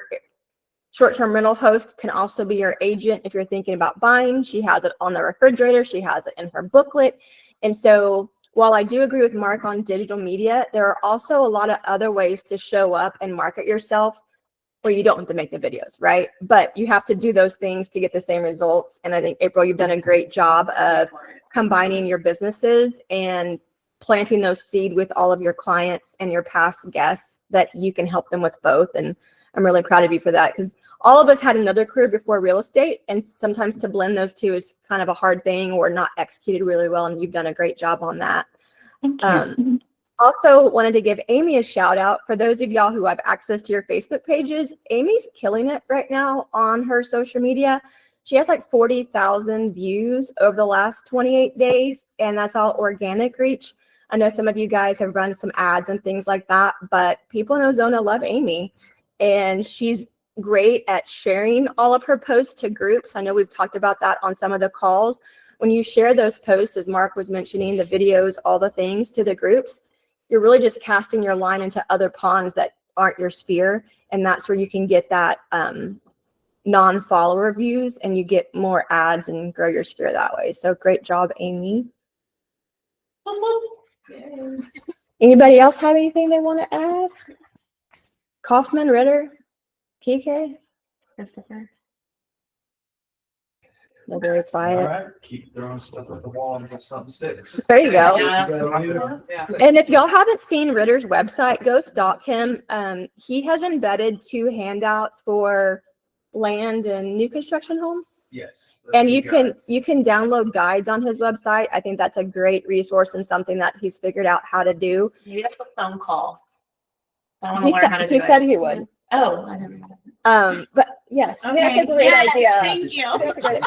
short-term rental host can also be your agent if you're thinking about buying. She has it on the refrigerator. She has it in her booklet. And so while I do agree with Mark on digital media, there are also a lot of other ways to show up and market yourself where you don't have to make the videos, right? But you have to do those things to get the same results. And I think, April, you've done a great job of combining your businesses and planting those seed with all of your clients and your past guests that you can help them with both. And I'm really proud of you for that, because all of us had another career before real estate, and sometimes to blend those two is kind of a hard thing or not executed really well, and you've done a great job on that. thank you. Also wanted to give Amy a shout out. For those of y'all who have access to your Facebook pages, Amy's killing it right now on her social media. She has like 40,000 views over the last 28 days, and that's all organic reach. I know some of you guys have run some ads and things like that, but people in Ozona love Amy, and she's great at sharing all of her posts to groups. I know we've talked about that on some of the calls. When you share those posts, as Mark was mentioning, the videos, all the things to the groups, you're really just casting your line into other ponds that aren't your sphere. And that's where you can get that non-follower views, and you get more ads and grow your sphere that way. So great job, Amy. Anybody else have anything they want to add? Kaufman, Ritter, PK, Christopher. They're very All quiet. right, keep throwing stuff at the wall and get something sticks. There you go. Yeah. And if y'all haven't seen Ritter's website, go stalk him. He has embedded 2 handouts for land and new construction homes. Yes. And you can download guides on his website. I think that's a great resource and something that he's figured out how to do. Maybe that's a phone call. I want He to learn how to said do he it. said he would. Oh, I didn't. But yes, I think that's a great Yes, idea. thank you. I think that's a great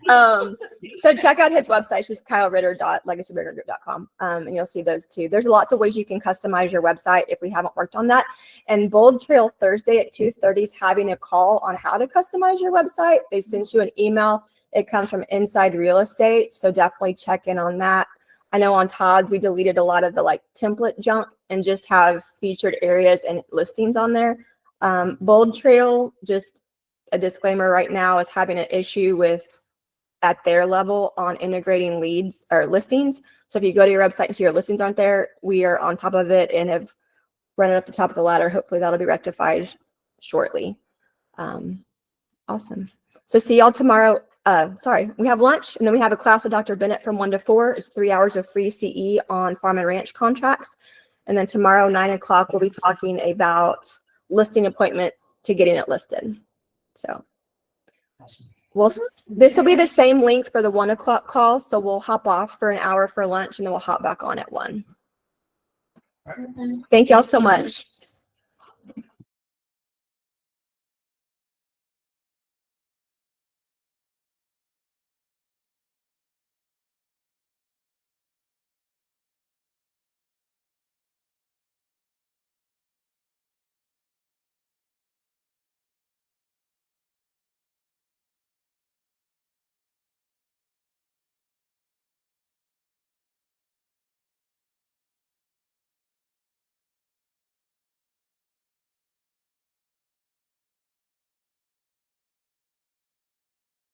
So check out his website. It's just kyleritter.legacyburgergroup.com. And you'll see those too. There's lots of ways you can customize your website if we haven't worked on that. And Bold Trail Thursday at 2:30 is having a call on how to customize your website. They sent you an email. It comes from Inside Real Estate. So definitely check in on that. I know on Todd's, we deleted a lot of the like template junk and just have featured areas and listings on there. Bold Trail, just a disclaimer right now, is having an issue with at their level on integrating leads or listings. So if you go to your website and see your listings aren't there, we are on top of it and have run it up the top of the ladder. Hopefully that'll be rectified shortly. Awesome. So see y'all tomorrow. We have lunch and then we have a class with Dr. Bennett from 1 to 4. It's 3 hours of free CE on farm and ranch contracts. And then tomorrow, 9 o'clock, we'll be talking about listing appointment to getting it listed. So this will be the same length for the 1 o'clock call. So we'll hop off for an hour for lunch and then we'll hop back on at 1. Thank y'all so much.